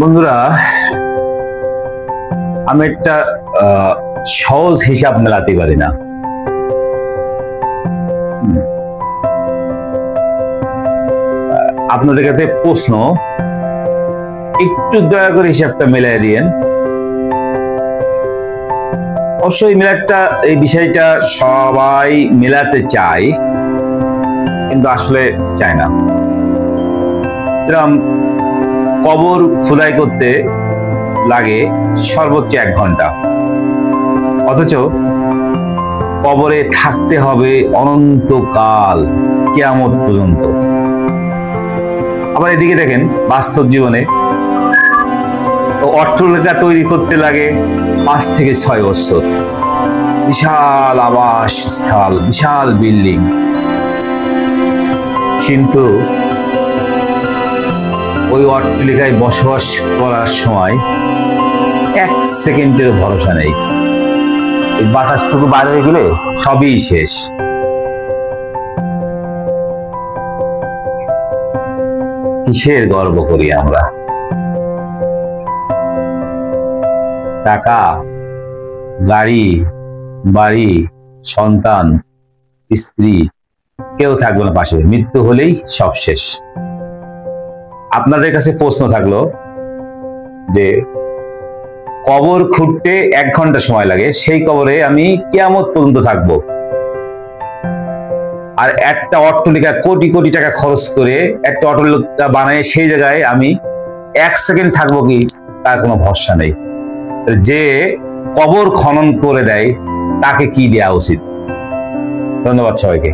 বন্ধুরা, আমি একটা সহজ হিসাব মেলাতে পারি না। আপনাদের কাছে প্রশ্ন, একটু দয়া করে হিসাবটা মিলাই দিয়েন। অবশ্যই এই বিষয়টা সবাই মেলাতে চায়, কিন্তু আসলে চায় না। এরকম কবর খোদাই করতে লাগে সর্বোচ্চ 1 ঘন্টা, অথচ কবরে থাকতে হবে অনন্তকাল, কিয়ামত পর্যন্ত। আবার এদিকে দেখেন, বাস্তব জীবনে অট্টালিকা তৈরি করতে লাগে 5 থেকে 6 বছর। বিশাল আবাসস্থল, বিশাল বিল্ডিং, কিন্তু ওই অট্টালিকায় বসবাস করার সময় 1 সেকেন্ডের ভরসা নেই। এই বাতাসটুকু বার হয়ে গেলে সবই শেষ। কিসের গর্ব করি আমরা? টাকা, গাড়ি, বাড়ি, সন্তান, স্ত্রী, কেউ থাকবে না পাশে। মৃত্যু হলেই সব শেষ। আপনাদের কাছে প্রশ্ন থাকলো যে কবর খুঁড়তে 1 ঘন্টা সময় লাগে, সেই কবরে আমি কিয়ামত পর্যন্ত থাকবো, আর একটা অট্টালিকা কোটি কোটি টাকা খরচ করে একটা অট্টালিকা বানায় সেই জায়গায় আমি 1 সেকেন্ড থাকবো কি, তার কোনো ভরসা নেই। যে কবর খনন করে দেয় তাকে কি দেওয়া উচিত? ধন্যবাদ সবাইকে।